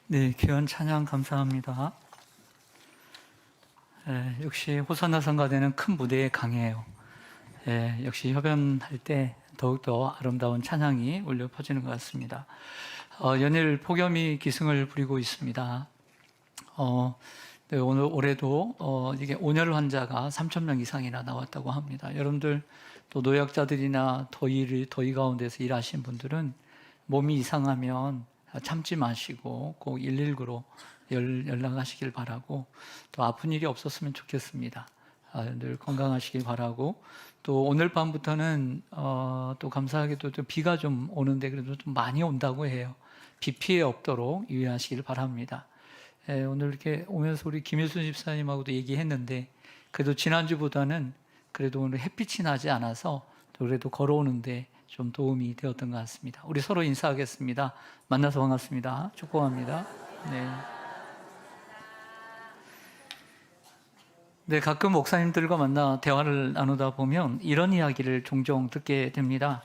네, 귀한 찬양 감사합니다. 역시 호산나 성가대는 큰 무대에 강해요. 역시 협연할 때 더욱더 아름다운 찬양이 울려 퍼지는 것 같습니다. 연일 폭염이 기승을 부리고 있습니다. 네, 올해도 이게 온열 환자가 3,000명 이상이나 나왔다고 합니다. 여러분들 또 노약자들이나 더위 가운데서 일하신 분들은 몸이 이상하면 참지 마시고 꼭 119로 연락하시길 바라고, 또 아픈 일이 없었으면 좋겠습니다. 늘 건강하시길 바라고, 또 오늘 밤부터는 또 감사하게도 또 비가 좀 오는데 그래도 좀 많이 온다고 해요. 비 피해 없도록 유의하시길 바랍니다. 오늘 이렇게 오면서 우리 김일순 집사님하고도 얘기했는데, 그래도 지난주보다는 그래도 오늘 햇빛이 나지 않아서 그래도 걸어오는데 좀 도움이 되었던 것 같습니다. 우리 서로 인사하겠습니다. 만나서 반갑습니다. 축복합니다. 네, 가끔 목사님들과 만나 대화를 나누다 보면 이런 이야기를 종종 듣게 됩니다.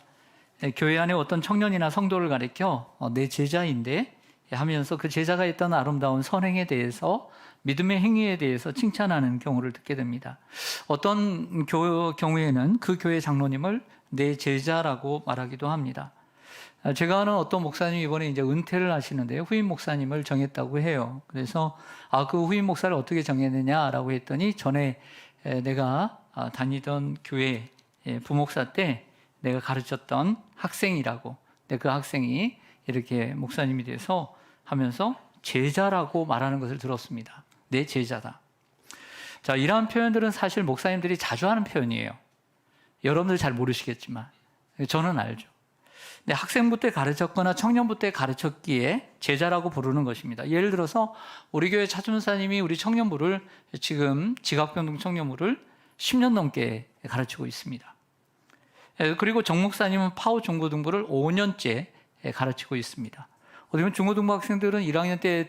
교회 안에 어떤 청년이나 성도를 가리켜 내 제자인데 하면서 그 제자가 했던 아름다운 선행에 대해서, 믿음의 행위에 대해서 칭찬하는 경우를 듣게 됩니다. 어떤 경우에는 그 교회 장로님을 내 제자라고 말하기도 합니다. 제가 아는 어떤 목사님이 이번에 이제 은퇴를 하시는데요, 후임 목사님을 정했다고 해요. 그래서 그 후임 목사를 어떻게 정했느냐라고 했더니, 전에 내가 다니던 교회 부목사 때 내가 가르쳤던 학생이라고, 그 학생이 이렇게 목사님이 돼서 하면서 제자라고 말하는 것을 들었습니다. 내 제자다. 자, 이러한 표현들은 사실 목사님들이 자주 하는 표현이에요. 여러분들 잘 모르시겠지만 저는 알죠. 근데 학생부 때 가르쳤거나 청년부 때 가르쳤기에 제자라고 부르는 것입니다. 예를 들어서 우리 교회 차준사님이 우리 청년부를, 지금 지각병동 청년부를 10년 넘게 가르치고 있습니다. 그리고 정 목사님은 파워 중고등부를 5년째 가르치고 있습니다. 어떻게 보면 중고등부 학생들은 1학년 때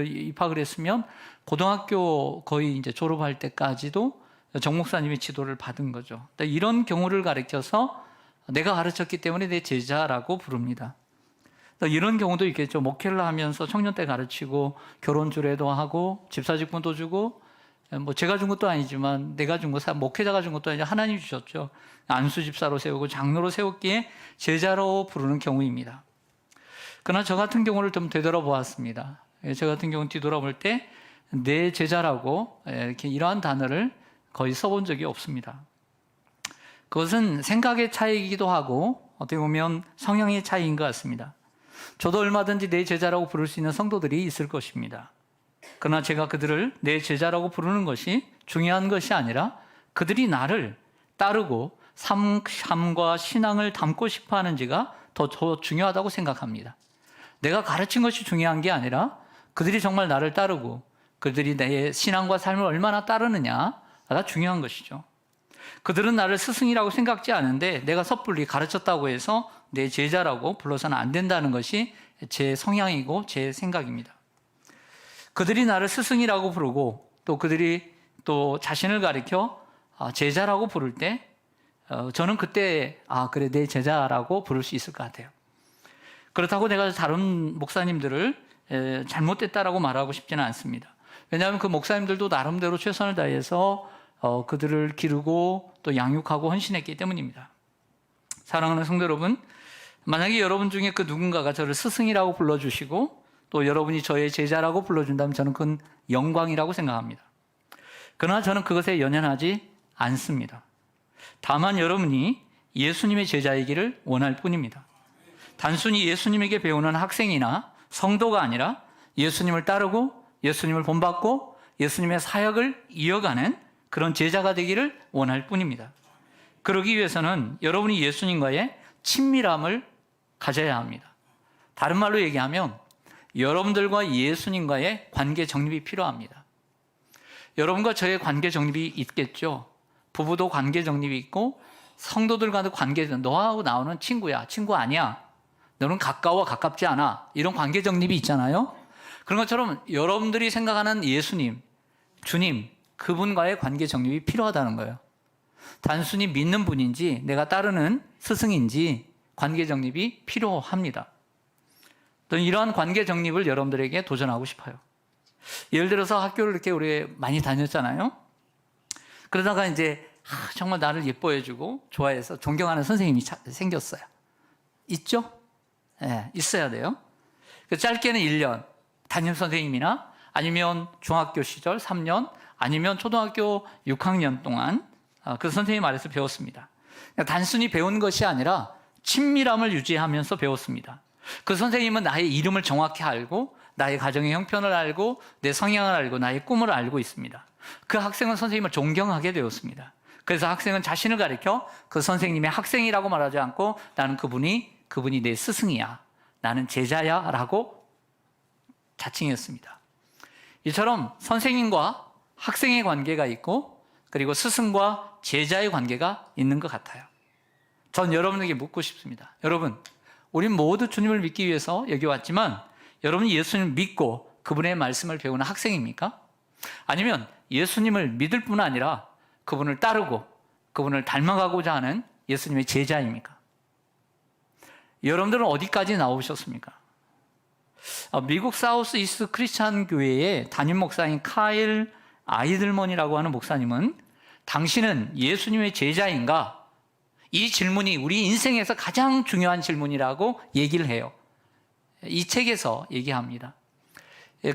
입학을 했으면 고등학교 거의 이제 졸업할 때까지도 정 목사님의 지도를 받은 거죠. 이런 경우를 가르쳐서 내가 가르쳤기 때문에 내 제자라고 부릅니다. 이런 경우도 있겠죠. 목회를 하면서 청년 때 가르치고 결혼 주례도 하고 집사직분도 주고, 뭐 제가 준 것도 아니지만 내가 준 거, 목회자가 준 것도 아니라 하나님이 주셨죠. 안수 집사로 세우고 장로로 세웠기에 제자로 부르는 경우입니다. 그러나 저 같은 경우를 좀 되돌아보았습니다. 저 같은 경우는 뒤돌아볼 때 내 제자라고 이렇게 이러한 단어를 거의 써본 적이 없습니다. 그것은 생각의 차이이기도 하고 어떻게 보면 성향의 차이인 것 같습니다. 저도 얼마든지 내 제자라고 부를 수 있는 성도들이 있을 것입니다. 그러나 제가 그들을 내 제자라고 부르는 것이 중요한 것이 아니라, 그들이 나를 따르고 삶과 신앙을 담고 싶어 하는지가 더 중요하다고 생각합니다. 내가 가르친 것이 중요한 게 아니라 그들이 정말 나를 따르고 그들이 내 신앙과 삶을 얼마나 따르느냐가 중요한 것이죠. 그들은 나를 스승이라고 생각지 않은데 내가 섣불리 가르쳤다고 해서 내 제자라고 불러서는 안 된다는 것이 제 성향이고 제 생각입니다. 그들이 나를 스승이라고 부르고, 또 그들이 또 자신을 가리켜 제자라고 부를 때 저는 그때 그래, 내 제자라고 부를 수 있을 것 같아요. 그렇다고 내가 다른 목사님들을 잘못됐다라고 말하고 싶지는 않습니다. 왜냐하면 그 목사님들도 나름대로 최선을 다해서 그들을 기르고 또 양육하고 헌신했기 때문입니다. 사랑하는 성도 여러분, 만약에 여러분 중에 그 누군가가 저를 스승이라고 불러주시고 또 여러분이 저의 제자라고 불러준다면 저는 그건 영광이라고 생각합니다. 그러나 저는 그것에 연연하지 않습니다. 다만 여러분이 예수님의 제자이기를 원할 뿐입니다. 단순히 예수님에게 배우는 학생이나 성도가 아니라 예수님을 따르고 예수님을 본받고 예수님의 사역을 이어가는 그런 제자가 되기를 원할 뿐입니다. 그러기 위해서는 여러분이 예수님과의 친밀함을 가져야 합니다. 다른 말로 얘기하면 여러분들과 예수님과의 관계 정립이 필요합니다. 여러분과 저의 관계 정립이 있겠죠. 부부도 관계 정립이 있고, 성도들과도 관계, 너하고 나오는 친구야, 친구 아니야, 너는 가까워, 가깝지 않아, 이런 관계 정립이 있잖아요. 그런 것처럼 여러분들이 생각하는 예수님, 주님, 그분과의 관계 정립이 필요하다는 거예요. 단순히 믿는 분인지 내가 따르는 스승인지 관계 정립이 필요합니다. 또는 이러한 관계 정립을 여러분들에게 도전하고 싶어요. 예를 들어서 학교를 이렇게 우리 많이 다녔잖아요. 그러다가 이제 정말 나를 예뻐해주고 좋아해서 존경하는 선생님이 생겼어요. 있죠? 네, 있어야 돼요. 짧게는 1년 담임 선생님이나 아니면 중학교 시절 3년 아니면 초등학교 6학년 동안 그 선생님 아래서 배웠습니다. 단순히 배운 것이 아니라 친밀함을 유지하면서 배웠습니다. 그 선생님은 나의 이름을 정확히 알고 나의 가정의 형편을 알고 내 성향을 알고 나의 꿈을 알고 있습니다. 그 학생은 선생님을 존경하게 되었습니다. 그래서 학생은 자신을 가리켜 그 선생님의 학생이라고 말하지 않고 나는 그분이 내 스승이야, 나는 제자야 라고 자칭했습니다. 이처럼 선생님과 학생의 관계가 있고 그리고 스승과 제자의 관계가 있는 것 같아요. 전 여러분에게 묻고 싶습니다. 여러분, 우린 모두 주님을 믿기 위해서 여기 왔지만 여러분이 예수님을 믿고 그분의 말씀을 배우는 학생입니까? 아니면 예수님을 믿을 뿐 아니라 그분을 따르고 그분을 닮아가고자 하는 예수님의 제자입니까? 여러분들은 어디까지 나오셨습니까? 미국 사우스 이스트 크리스찬 교회의 담임 목사인 카일 아이들먼이라고 하는 목사님은 당신은 예수님의 제자인가? 이 질문이 우리 인생에서 가장 중요한 질문이라고 얘기를 해요. 이 책에서 얘기합니다.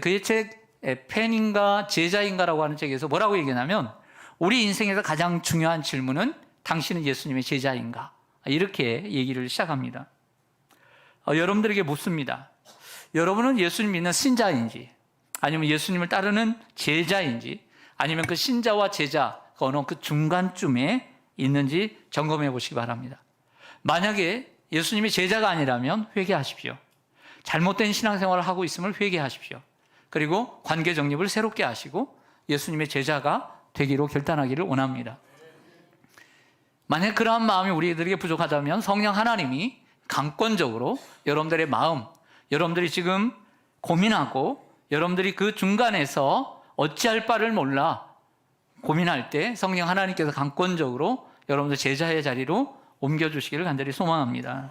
그의 책 팬인가 제자인가라고 하는 책에서 뭐라고 얘기하냐면 우리 인생에서 가장 중요한 질문은 당신은 예수님의 제자인가? 이렇게 얘기를 시작합니다. 여러분들에게 묻습니다. 여러분은 예수님 믿는 신자인지 아니면 예수님을 따르는 제자인지 아니면 그 신자와 제자 어느 그 중간쯤에 있는지 점검해 보시기 바랍니다. 만약에 예수님이 제자가 아니라면 회개하십시오. 잘못된 신앙생활을 하고 있음을 회개하십시오. 그리고 관계 정립을 새롭게 하시고 예수님의 제자가 되기로 결단하기를 원합니다. 만약 그러한 마음이 우리들에게 부족하다면 성령 하나님이 강권적으로 여러분들의 마음, 여러분들이 지금 고민하고 여러분들이 그 중간에서 어찌할 바를 몰라 고민할 때 성령 하나님께서 강권적으로 여러분들 제자의 자리로 옮겨주시기를 간절히 소망합니다.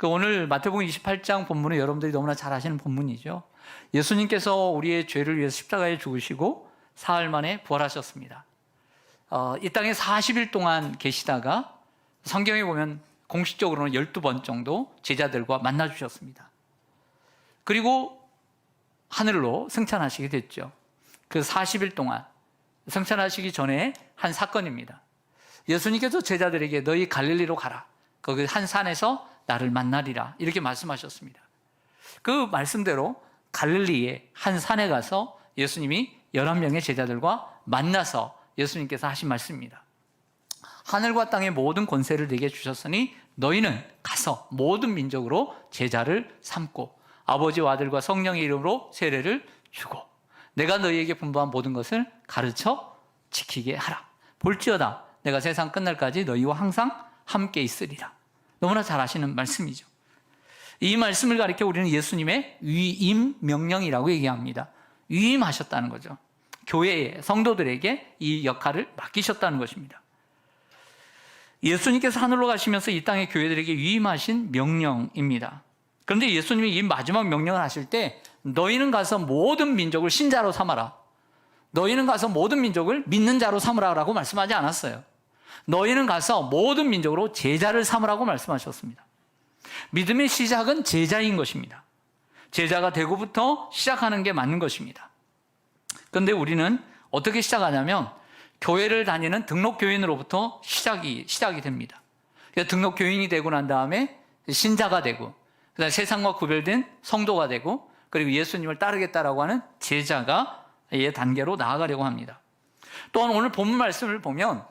오늘 마태복음 28장 본문은 여러분들이 너무나 잘 아시는 본문이죠. 예수님께서 우리의 죄를 위해서 십자가에 죽으시고 사흘 만에 부활하셨습니다. 이 땅에 40일 동안 계시다가 성경에 보면 공식적으로는 12번 정도 제자들과 만나 주셨습니다. 그리고 하늘로 승천하시게 됐죠. 그 40일 동안 승천하시기 전에 한 사건입니다. 예수님께서 제자들에게 너희 갈릴리로 가라. 거기 한 산에서 나를 만나리라. 이렇게 말씀하셨습니다. 그 말씀대로 갈릴리의 한 산에 가서 예수님이 11명의 제자들과 만나서 예수님께서 하신 말씀입니다. 하늘과 땅의 모든 권세를 내게 주셨으니 너희는 가서 모든 민족으로 제자를 삼고 아버지와 아들과 성령의 이름으로 세례를 주고 내가 너희에게 분부한 모든 것을 가르쳐 지키게 하라. 볼지어다 내가 세상 끝날까지 너희와 항상 함께 있으리라. 너무나 잘 아시는 말씀이죠. 이 말씀을 가리켜 우리는 예수님의 위임 명령이라고 얘기합니다. 위임하셨다는 거죠. 교회의 성도들에게 이 역할을 맡기셨다는 것입니다. 예수님께서 하늘로 가시면서 이 땅의 교회들에게 위임하신 명령입니다. 그런데 예수님이 이 마지막 명령을 하실 때 너희는 가서 모든 민족을 신자로 삼아라. 너희는 가서 모든 민족을 믿는 자로 삼으라고 말씀하지 않았어요. 너희는 가서 모든 민족으로 제자를 삼으라고 말씀하셨습니다. 믿음의 시작은 제자인 것입니다. 제자가 되고부터 시작하는 게 맞는 것입니다. 그런데 우리는 어떻게 시작하냐면 교회를 다니는 등록교인으로부터 시작이 됩니다. 등록교인이 되고 난 다음에 신자가 되고 그다음에 세상과 구별된 성도가 되고 그리고 예수님을 따르겠다라고 하는 제자가의 단계로 나아가려고 합니다. 또한 오늘 본문 말씀을 보면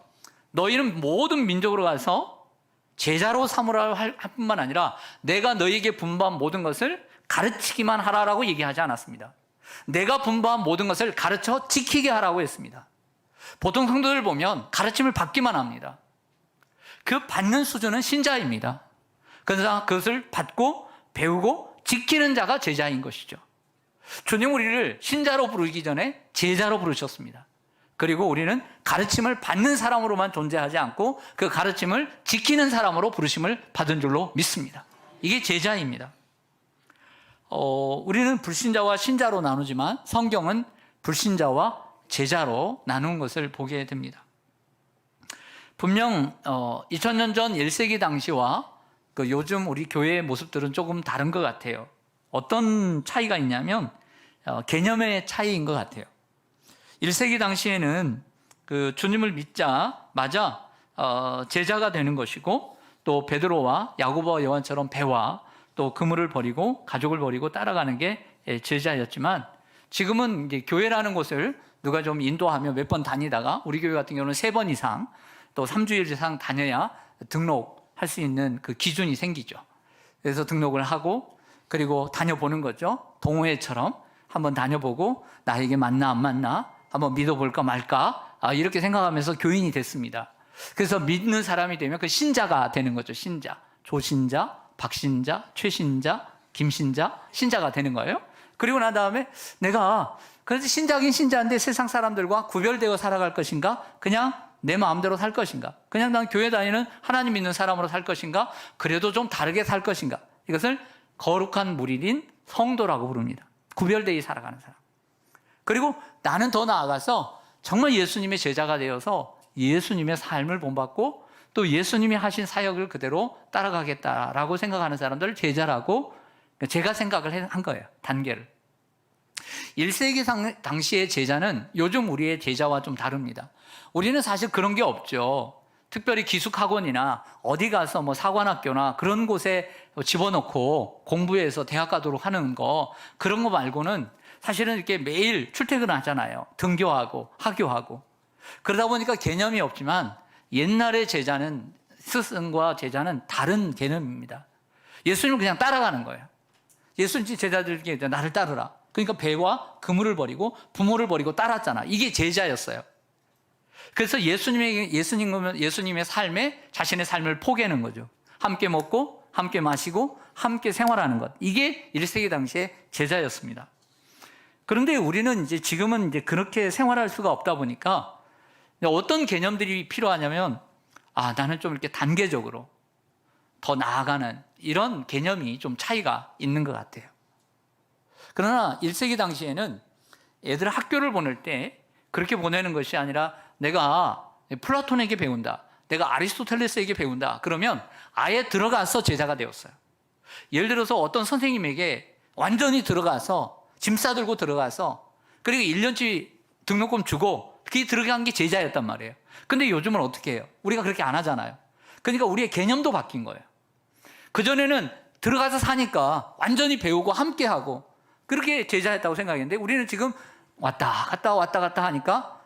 너희는 모든 민족으로 가서 제자로 삼으라 할 뿐만 아니라 내가 너희에게 분부한 모든 것을 가르치기만 하라라고 얘기하지 않았습니다. 내가 분부한 모든 것을 가르쳐 지키게 하라고 했습니다. 보통 성도들 보면 가르침을 받기만 합니다. 그 받는 수준은 신자입니다. 그래서 그것을 받고 배우고 지키는 자가 제자인 것이죠. 주님 우리를 신자로 부르기 전에 제자로 부르셨습니다. 그리고 우리는 가르침을 받는 사람으로만 존재하지 않고 그 가르침을 지키는 사람으로 부르심을 받은 줄로 믿습니다. 이게 제자입니다. 우리는 불신자와 신자로 나누지만 성경은 불신자와 제자로 나누는 것을 보게 됩니다. 분명 2000년 전 1세기 당시와 요즘 우리 교회의 모습들은 조금 다른 것 같아요. 어떤 차이가 있냐면 개념의 차이인 것 같아요. 1세기 당시에는 주님을 믿자마자 제자가 되는 것이고, 또 베드로와 야고보와 요한처럼 배와 또 그물을 버리고 가족을 버리고 따라가는 게 제자였지만, 지금은 이제 교회라는 곳을 누가 좀 인도하며 몇 번 다니다가, 우리 교회 같은 경우는 3번 이상 또 3주일 이상 다녀야 등록할 수 있는 그 기준이 생기죠. 그래서 등록을 하고 그리고 다녀보는 거죠. 동호회처럼 한번 다녀보고 나에게 맞나 안 맞나 한번 믿어볼까 말까, 이렇게 생각하면서 교인이 됐습니다. 그래서 믿는 사람이 되면 그 신자가 되는 거죠. 신자, 조신자, 박신자, 최신자, 김신자, 신자가 되는 거예요. 그리고 난 다음에 내가 그래서 신자긴 신자인데 세상 사람들과 구별되어 살아갈 것인가, 그냥 내 마음대로 살 것인가, 그냥 난 교회 다니는 하나님 믿는 사람으로 살 것인가, 그래도 좀 다르게 살 것인가, 이것을 거룩한 무리인 성도라고 부릅니다. 구별되어 살아가는 사람. 그리고 나는 더 나아가서 정말 예수님의 제자가 되어서 예수님의 삶을 본받고 또 예수님이 하신 사역을 그대로 따라가겠다라고 생각하는 사람들을 제자라고 제가 생각을 한 거예요. 단계를. 1세기 당시의 제자는 요즘 우리의 제자와 좀 다릅니다. 우리는 사실 그런 게 없죠. 특별히 기숙학원이나 어디 가서 뭐 사관학교나 그런 곳에 집어넣고 공부해서 대학 가도록 하는 거, 그런 거 말고는 사실은 이렇게 매일 출퇴근을 하잖아요. 등교하고 학교하고. 그러다 보니까 개념이 없지만 옛날의 제자는, 스승과 제자는 다른 개념입니다. 예수님을 그냥 따라가는 거예요. 예수님 제자들에게 나를 따르라. 그러니까 배와 그물을 버리고 부모를 버리고 따랐잖아. 이게 제자였어요. 그래서 예수님의 삶에 자신의 삶을 포기하는 거죠. 함께 먹고 함께 마시고 함께 생활하는 것. 이게 1세기 당시의 제자였습니다. 그런데 우리는 지금은 그렇게 생활할 수가 없다 보니까 어떤 개념들이 필요하냐면, 나는 좀 이렇게 단계적으로 더 나아가는 이런 개념이 좀 차이가 있는 것 같아요. 그러나 1세기 당시에는 애들 학교를 보낼 때 그렇게 보내는 것이 아니라, 내가 플라톤에게 배운다, 내가 아리스토텔레스에게 배운다, 그러면 아예 들어가서 제자가 되었어요. 예를 들어서 어떤 선생님에게 완전히 들어가서 짐 싸들고 들어가서 그리고 1년치 등록금 주고 그게 들어간 게 제자였단 말이에요. 근데 요즘은 어떻게 해요? 우리가 그렇게 안 하잖아요. 그러니까 우리의 개념도 바뀐 거예요. 그전에는 들어가서 사니까 완전히 배우고 함께하고 그렇게 제자였다고 생각했는데, 우리는 지금 왔다 갔다 하니까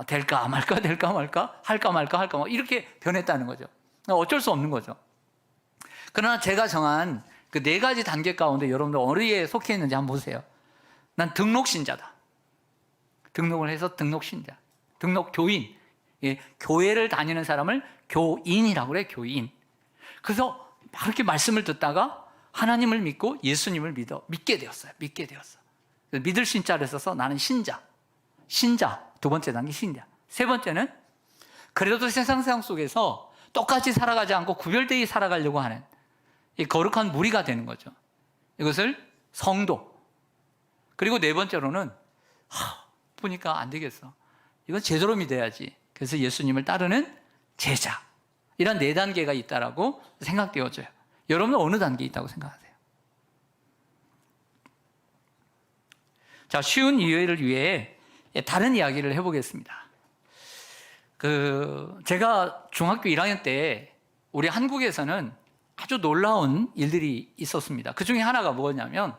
될까 말까 될까 말까 할까 말까 이렇게 변했다는 거죠. 어쩔 수 없는 거죠. 그러나 제가 정한 그 4가지 단계 가운데 여러분들 어디에 속해 있는지 한번 보세요. 난 등록신자다. 등록을 해서 등록신자, 등록교인. 교회를 다니는 사람을 교인이라고 그래, 교인. 그래서 막 이렇게 말씀을 듣다가 하나님을 믿고 예수님을 믿게 되었어요. 믿을 신자를 써서 나는 신자. 2번째 단계 신자. 3번째는 그래도 세상 속에서 똑같이 살아가지 않고 구별되게 살아가려고 하는 이 거룩한 무리가 되는 거죠. 이것을 성도. 그리고 4번째로는 보니까 안 되겠어, 이건 제대로 믿어야지. 그래서 예수님을 따르는 제자. 이런 4단계가 있다라고 생각되어져요. 여러분은 어느 단계에 있다고 생각하세요? 자, 쉬운 이해를 위해 다른 이야기를 해보겠습니다. 제가 중학교 1학년 때 우리 한국에서는 아주 놀라운 일들이 있었습니다. 그 중에 하나가 뭐냐면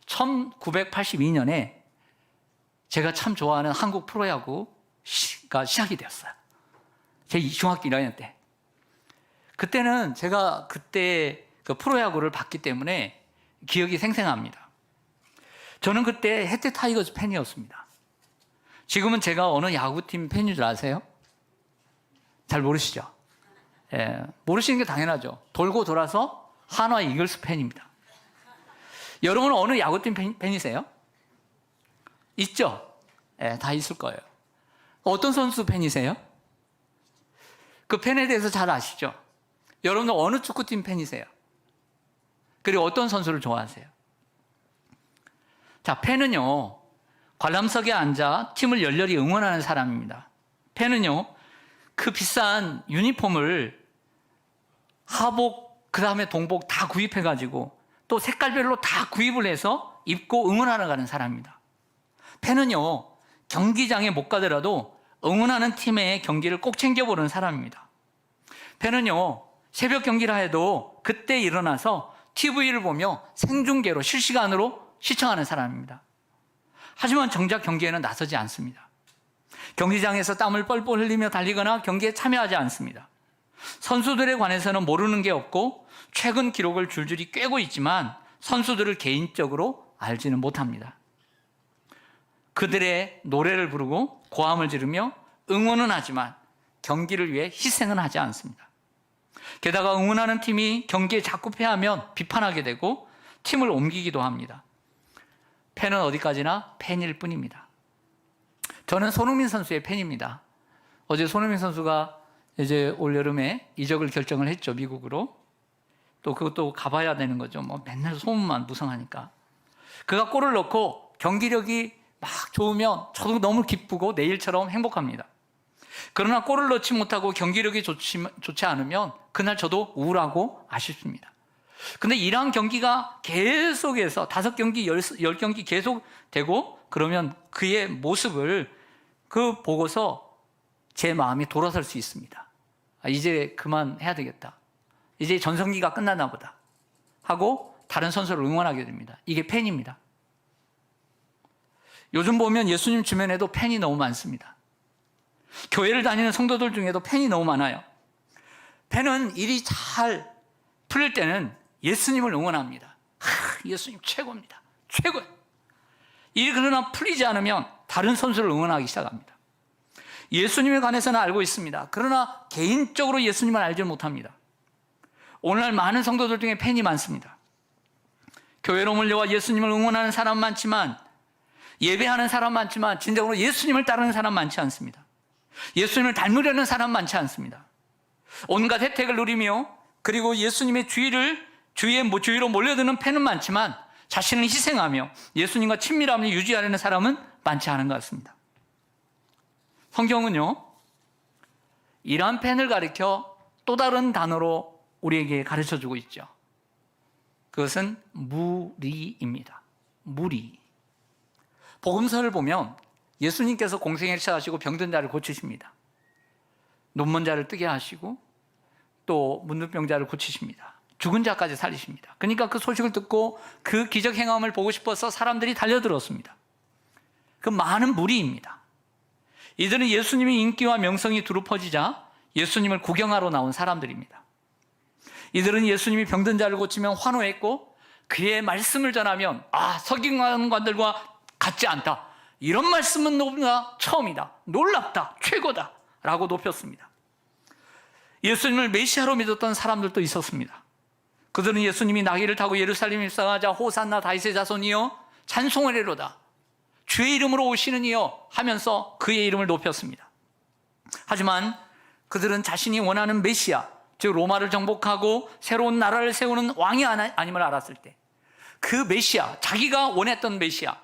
1982년에 제가 참 좋아하는 한국 프로야구가 시작이 되었어요. 제 중학교 1학년 때. 그때는 제가 그때 그 프로야구를 봤기 때문에 기억이 생생합니다. 저는 그때 해태 타이거즈 팬이었습니다. 지금은 제가 어느 야구팀 팬인 줄 아세요? 잘 모르시죠? 모르시는 게 당연하죠. 돌고 돌아서 한화 이글스 팬입니다. 여러분은 어느 야구팀 팬이세요? 있죠? 다 있을 거예요. 어떤 선수 팬이세요? 그 팬에 대해서 잘 아시죠? 여러분은 어느 축구팀 팬이세요? 그리고 어떤 선수를 좋아하세요? 자, 팬은요, 관람석에 앉아 팀을 열렬히 응원하는 사람입니다. 팬은요, 그 비싼 유니폼을 하복, 그 다음에 동복 다 구입해가지고 또 색깔별로 다 구입을 해서 입고 응원하러 가는 사람입니다. 팬은요, 경기장에 못 가더라도 응원하는 팀의 경기를 꼭 챙겨보는 사람입니다. 팬은요, 새벽 경기라 해도 그때 일어나서 TV를 보며 생중계로 실시간으로 시청하는 사람입니다. 하지만 정작 경기에는 나서지 않습니다. 경기장에서 땀을 뻘뻘 흘리며 달리거나 경기에 참여하지 않습니다. 선수들에 관해서는 모르는 게 없고 최근 기록을 줄줄이 꿰고 있지만 선수들을 개인적으로 알지는 못합니다. 그들의 노래를 부르고 고함을 지르며 응원은 하지만 경기를 위해 희생은 하지 않습니다. 게다가 응원하는 팀이 경기에 자꾸 패하면 비판하게 되고 팀을 옮기기도 합니다. 팬은 어디까지나 팬일 뿐입니다. 저는 손흥민 선수의 팬입니다. 어제 손흥민 선수가 이제 올 여름에 이적을 결정을 했죠, 미국으로. 또 그것도 가봐야 되는 거죠. 뭐 맨날 소문만 무성하니까. 그가 골을 넣고 경기력이 막 좋으면 저도 너무 기쁘고 내일처럼 행복합니다. 그러나 골을 넣지 못하고 경기력이 좋지 않으면 그날 저도 우울하고 아쉽습니다. 근데 이러한 경기가 계속해서 5경기, 10경기 계속 되고 그러면 그의 모습을 보고서 제 마음이 돌아설 수 있습니다. 이제 그만해야 되겠다. 이제 전성기가 끝났나 보다 하고 다른 선수를 응원하게 됩니다. 이게 팬입니다. 요즘 보면 예수님 주변에도 팬이 너무 많습니다. 교회를 다니는 성도들 중에도 팬이 너무 많아요. 팬은 일이 잘 풀릴 때는 예수님을 응원합니다. 예수님 최고입니다. 최고예요. 일이 그러나 풀리지 않으면 다른 선수를 응원하기 시작합니다. 예수님에 관해서는 알고 있습니다. 그러나 개인적으로 예수님을 알지 못합니다. 오늘날 많은 성도들 중에 팬이 많습니다. 교회로 몰려와 예수님을 응원하는 사람 많지만, 예배하는 사람 많지만 진정으로 예수님을 따르는 사람 많지 않습니다. 예수님을 닮으려는 사람 많지 않습니다. 온갖 혜택을 누리며 그리고 예수님의 주위로 몰려드는 팬은 많지만 자신을 희생하며 예수님과 친밀함을 유지하려는 사람은 많지 않은 것 같습니다. 성경은요, 이러한 팬을 가리켜 또 다른 단어로 우리에게 가르쳐주고 있죠. 그것은 무리입니다. 무리. 복음서를 보면 예수님께서 공생애를 시작하시고 병든 자를 고치십니다. 눈먼 자를 뜨게 하시고 또 문둥병자를 고치십니다. 죽은 자까지 살리십니다. 그러니까 그 소식을 듣고 그 기적 행함을 보고 싶어서 사람들이 달려들었습니다. 그 많은 무리입니다. 이들은 예수님의 인기와 명성이 두루 퍼지자 예수님을 구경하러 나온 사람들입니다. 이들은 예수님이 병든 자를 고치면 환호했고 그의 말씀을 전하면 서기관들과 같지 않다. 이런 말씀은 너무나 처음이다. 놀랍다. 최고다. 라고 높였습니다. 예수님을 메시아로 믿었던 사람들도 있었습니다. 그들은 예수님이 나귀를 타고 예루살렘에 입성하자 호산나 다윗의 자손이여 찬송을 해로다. 주의 이름으로 오시는 이여 하면서 그의 이름을 높였습니다. 하지만 그들은 자신이 원하는 메시아, 즉 로마를 정복하고 새로운 나라를 세우는 왕이 아님을 알았을 때 그 메시아, 자기가 원했던 메시아,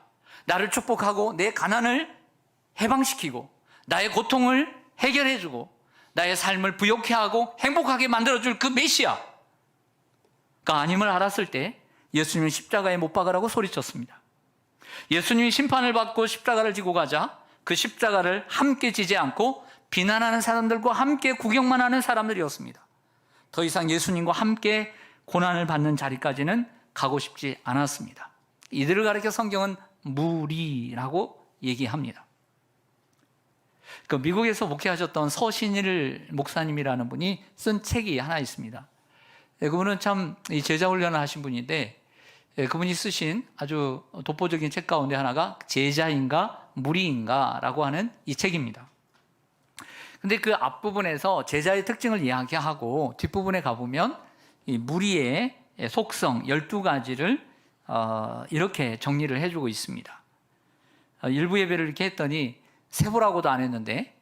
나를 축복하고 내 가난을 해방시키고 나의 고통을 해결해주고 나의 삶을 부욕해 하고 행복하게 만들어줄 그 메시아가 아님을 알았을 때 예수님은 십자가에 못 박으라고 소리쳤습니다. 예수님이 심판을 받고 십자가를 지고 가자 그 십자가를 함께 지지 않고 비난하는 사람들과 함께 구경만 하는 사람들이었습니다. 더 이상 예수님과 함께 고난을 받는 자리까지는 가고 싶지 않았습니다. 이들을 가리켜 성경은 무리라고 얘기합니다. 그 미국에서 목회하셨던 서신일 목사님이라는 분이 쓴 책이 하나 있습니다. 그분은 참 제자 훈련을 하신 분인데 그분이 쓰신 아주 독보적인 책 가운데 하나가 제자인가 무리인가 라고 하는 이 책입니다. 근데 그 앞부분에서 제자의 특징을 이야기하고 뒷부분에 가보면 이 무리의 속성 12가지를 이렇게 정리를 해주고 있습니다. 일부 예배를 이렇게 했더니 세보라고도 안 했는데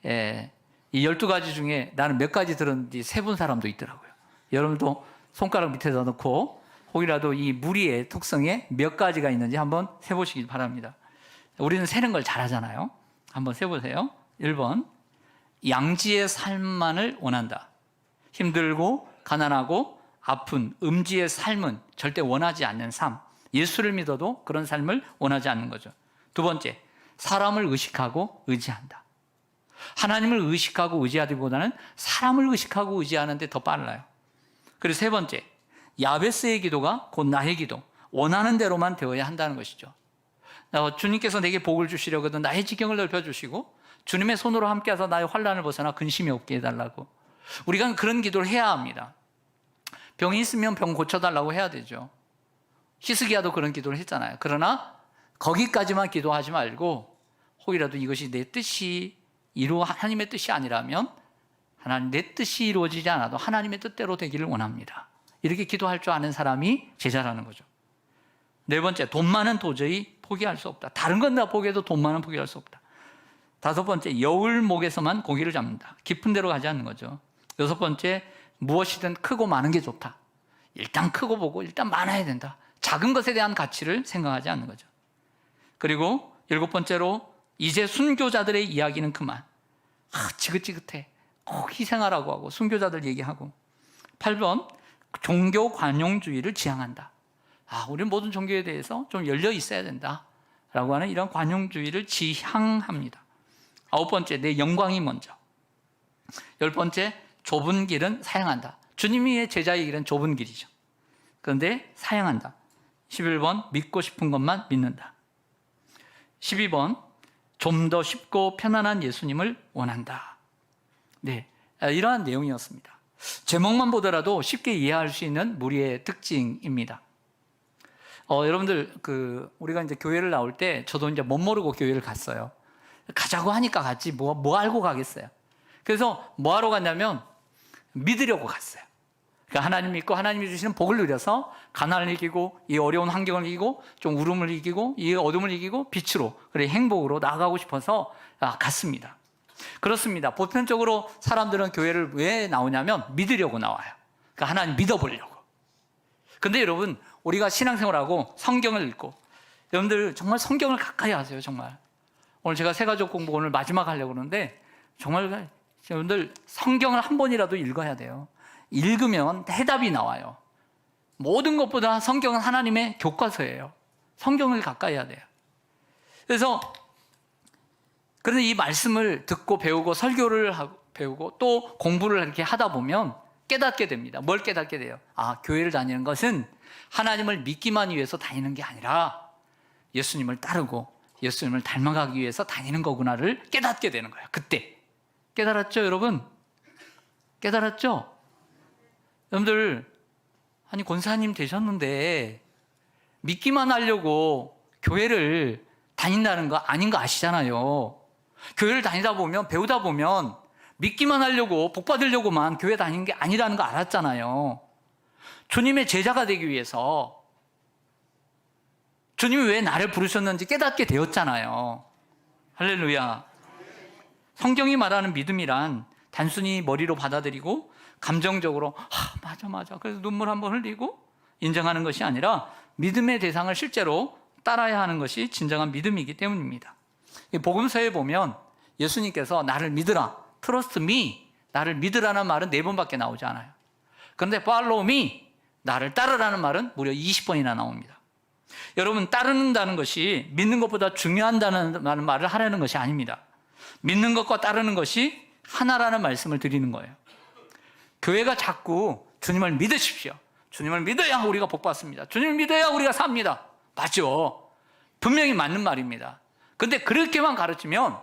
이 12가지 중에 나는 몇 가지 들었는지 세본 사람도 있더라고요. 여러분도 손가락 밑에다 넣고 혹이라도 이 무리의 특성에 몇 가지가 있는지 한번 세보시기 바랍니다. 우리는 세는 걸 잘하잖아요. 한번 세보세요. 1번, 양지의 삶만을 원한다. 힘들고 가난하고 아픈 음지의 삶은 절대 원하지 않는 삶. 예수를 믿어도 그런 삶을 원하지 않는 거죠. 2번째, 사람을 의식하고 의지한다. 하나님을 의식하고 의지하기보다는 사람을 의식하고 의지하는 데 더 빨라요. 그리고 3번째, 야베스의 기도가 곧 나의 기도, 원하는 대로만 되어야 한다는 것이죠. 주님께서 내게 복을 주시려거든 나의 지경을 넓혀주시고 주님의 손으로 함께해서 나의 환난을 벗어나 근심이 없게 해달라고. 우리가 그런 기도를 해야 합니다. 병이 있으면 병 고쳐달라고 해야 되죠. 히스기야도 그런 기도를 했잖아요. 그러나 거기까지만 기도하지 말고 혹이라도 이것이 내 뜻이 하나님의 뜻이 아니라면 하나님 내 뜻이 이루어지지 않아도 하나님의 뜻대로 되기를 원합니다. 이렇게 기도할 줄 아는 사람이 제자라는 거죠. 4번째, 돈만은 도저히 포기할 수 없다. 다른 건 다 포기해도 돈만은 포기할 수 없다. 5번째, 여울목에서만 고기를 잡는다. 깊은 데로 가지 않는 거죠. 6번째, 무엇이든 크고 많은 게 좋다. 일단 크고 보고 일단 많아야 된다. 작은 것에 대한 가치를 생각하지 않는 거죠. 그리고 7번째로, 이제 순교자들의 이야기는 그만. 지긋지긋해. 꼭 희생하라고 하고 순교자들 얘기하고. 8번, 종교 관용주의를 지향한다. 우리는 모든 종교에 대해서 좀 열려 있어야 된다 라고 하는 이런 관용주의를 지향합니다. 9번째, 내 영광이 먼저. 10번째, 좁은 길은 사양한다. 주님의 제자의 길은 좁은 길이죠. 그런데 사양한다. 11번, 믿고 싶은 것만 믿는다. 12번, 좀 더 쉽고 편안한 예수님을 원한다. 네, 이러한 내용이었습니다. 제목만 보더라도 쉽게 이해할 수 있는 무리의 특징입니다. 여러분들, 우리가 이제 교회를 나올 때 저도 이제 못 모르고 교회를 갔어요. 가자고 하니까 갔지, 뭐 알고 가겠어요. 그래서 뭐 하러 갔냐면 믿으려고 갔어요. 그러니까 하나님 믿고 하나님이 주시는 복을 누려서 가난을 이기고 이 어려운 환경을 이기고 좀 울음을 이기고 이 어둠을 이기고 빛으로, 그래 행복으로 나아가고 싶어서 갔습니다. 그렇습니다. 보편적으로 사람들은 교회를 왜 나오냐면 믿으려고 나와요. 그러니까 하나님 믿어보려고. 근데 여러분, 우리가 신앙생활하고 성경을 읽고, 여러분들 정말 성경을 가까이 하세요. 정말 오늘 제가 새가족 공부 오늘 마지막 하려고 그러는데 정말 여러분들 성경을 한 번이라도 읽어야 돼요. 읽으면 해답이 나와요. 모든 것보다 성경은 하나님의 교과서예요. 성경을 가까이 해야 돼요. 그런데 이 말씀을 듣고 배우고 설교를 배우고 또 공부를 이렇게 하다 보면 깨닫게 됩니다. 뭘 깨닫게 돼요? 교회를 다니는 것은 하나님을 믿기만 위해서 다니는 게 아니라 예수님을 따르고 예수님을 닮아가기 위해서 다니는 거구나를 깨닫게 되는 거예요. 그때 깨달았죠, 여러분? 깨달았죠? 여러분들, 권사님 되셨는데 믿기만 하려고 교회를 다닌다는 거 아닌 거 아시잖아요. 교회를 다니다 보면, 배우다 보면 믿기만 하려고, 복 받으려고만 교회 다니는 게 아니라는 거 알았잖아요. 주님의 제자가 되기 위해서 주님이 왜 나를 부르셨는지 깨닫게 되었잖아요. 할렐루야. 성경이 말하는 믿음이란 단순히 머리로 받아들이고 감정적으로 맞아 그래서 눈물 한번 흘리고 인정하는 것이 아니라 믿음의 대상을 실제로 따라야 하는 것이 진정한 믿음이기 때문입니다. 복음서에 보면 예수님께서 나를 믿으라, trust me, 나를 믿으라는 말은 4번밖에 나오지 않아요. 그런데 follow me, 나를 따르라는 말은 무려 20번이나 나옵니다. 여러분, 따르는다는 것이 믿는 것보다 중요하다는 말을 하려는 것이 아닙니다. 믿는 것과 따르는 것이 하나라는 말씀을 드리는 거예요. 교회가 자꾸 주님을 믿으십시오, 주님을 믿어야 우리가 복 받습니다, 주님을 믿어야 우리가 삽니다. 맞죠? 분명히 맞는 말입니다. 근데 그렇게만 가르치면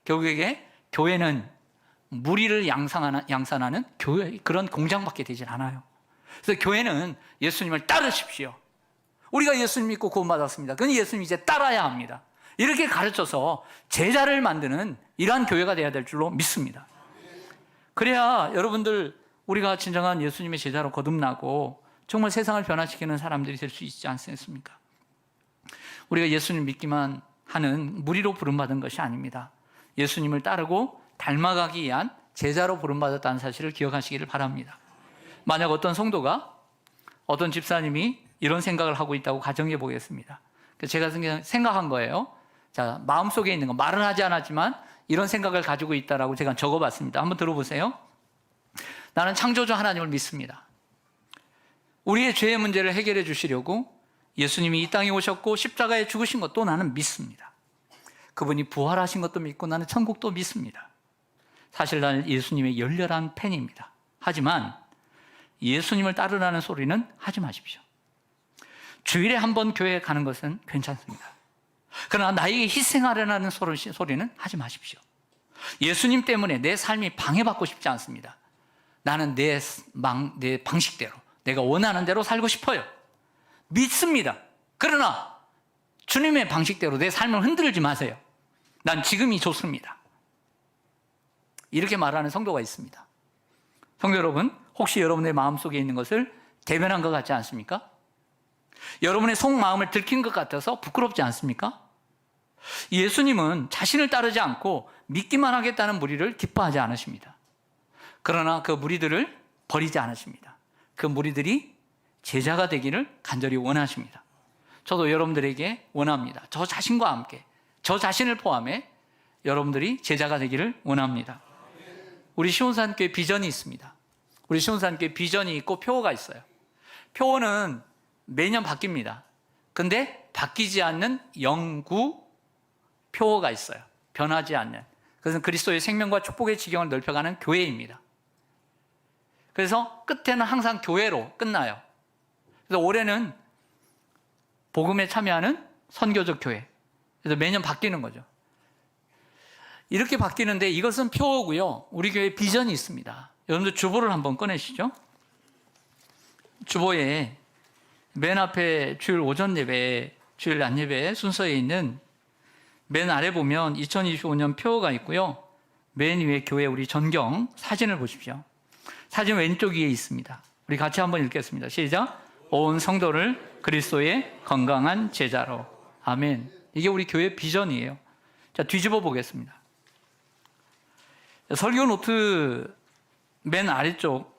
결국에 교회는 무리를 양산하는 교회, 그런 공장밖에 되질 않아요. 그래서 교회는 예수님을 따르십시오. 우리가 예수님 믿고 구원받았습니다. 그건 예수님 이제 따라야 합니다. 이렇게 가르쳐서 제자를 만드는 이러한 교회가 되어야 될 줄로 믿습니다. 그래야 여러분들, 우리가 진정한 예수님의 제자로 거듭나고 정말 세상을 변화시키는 사람들이 될 수 있지 않습니까? 우리가 예수님 믿기만 하는 무리로 부름받은 것이 아닙니다. 예수님을 따르고 닮아가기 위한 제자로 부름받았다는 사실을 기억하시기를 바랍니다. 만약 어떤 성도가 어떤 집사님이 이런 생각을 하고 있다고 가정해 보겠습니다. 제가 생각한 거예요. 자, 마음속에 있는 거 말은 하지 않았지만 이런 생각을 가지고 있다라고 제가 적어봤습니다. 한번 들어보세요. 나는 창조주 하나님을 믿습니다. 우리의 죄의 문제를 해결해 주시려고 예수님이 이 땅에 오셨고 십자가에 죽으신 것도 나는 믿습니다. 그분이 부활하신 것도 믿고 나는 천국도 믿습니다. 사실 나는 예수님의 열렬한 팬입니다. 하지만 예수님을 따르라는 소리는 하지 마십시오. 주일에 한 번 교회에 가는 것은 괜찮습니다. 그러나 나에게 희생하려는 소리는 하지 마십시오. 예수님 때문에 내 삶이 방해받고 싶지 않습니다. 나는 내 방식대로, 내가 원하는 대로 살고 싶어요. 믿습니다. 그러나 주님의 방식대로 내 삶을 흔들지 마세요. 난 지금이 좋습니다. 이렇게 말하는 성도가 있습니다. 성도 여러분, 혹시 여러분의 마음속에 있는 것을 대변한 것 같지 않습니까? 여러분의 속마음을 들킨 것 같아서 부끄럽지 않습니까? 예수님은 자신을 따르지 않고 믿기만 하겠다는 무리를 기뻐하지 않으십니다. 그러나 그 무리들을 버리지 않으십니다. 그 무리들이 제자가 되기를 간절히 원하십니다. 저도 여러분들에게 원합니다. 저 자신과 함께, 저 자신을 포함해 여러분들이 제자가 되기를 원합니다. 우리 시온산교회 비전이 있습니다. 우리 시온산교회 비전이 있고 표어가 있어요. 표어는 매년 바뀝니다. 근데 바뀌지 않는 영구 표어가 있어요. 변하지 않는. 그것은 그리스도의 생명과 축복의 지경을 넓혀가는 교회입니다. 그래서 끝에는 항상 교회로 끝나요. 그래서 올해는 복음에 참여하는 선교적 교회. 그래서 매년 바뀌는 거죠. 이렇게 바뀌는데 이것은 표어고요. 우리 교회 비전이 있습니다. 여러분들 주보를 한번 꺼내시죠. 주보에 맨 앞에 주일 오전 예배, 주일 낮 예배 순서에 있는 맨 아래 보면 2025년 표어가 있고요. 맨 위에 교회 우리 전경 사진을 보십시오. 사진 왼쪽 위에 있습니다. 우리 같이 한번 읽겠습니다. 시작. 온 성도를 그리스도의 건강한 제자로. 아멘. 이게 우리 교회 비전이에요. 자, 뒤집어 보겠습니다. 설교 노트 맨 아래쪽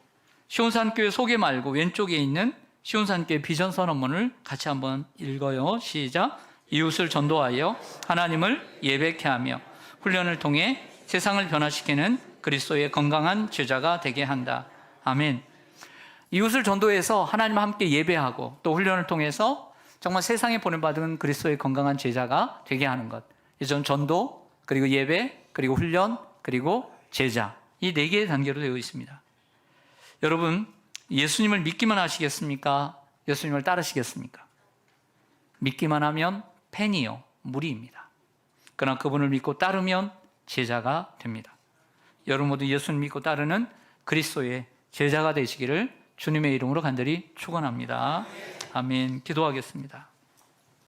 시온산교회 소개 말고 왼쪽에 있는 시온산교회 비전 선언문을 같이 한번 읽어요. 시작. 이웃을 전도하여 하나님을 예배케 하며 훈련을 통해 세상을 변화시키는 그리스도의 건강한 제자가 되게 한다. 아멘. 이웃을 전도해서 하나님과 함께 예배하고 또 훈련을 통해서 정말 세상에 보내받은 그리스도의 건강한 제자가 되게 하는 것. 이전 전도, 그리고 예배, 그리고 훈련, 그리고 제자. 이 4개의 단계로 되어 있습니다. 여러분, 예수님을 믿기만 하시겠습니까? 예수님을 따르시겠습니까? 믿기만 하면 팬이요, 무리입니다. 그러나 그분을 믿고 따르면 제자가 됩니다. 여러분 모두 예수를 믿고 따르는 그리스도의 제자가 되시기를 주님의 이름으로 간절히 축원합니다. 아멘. 기도하겠습니다.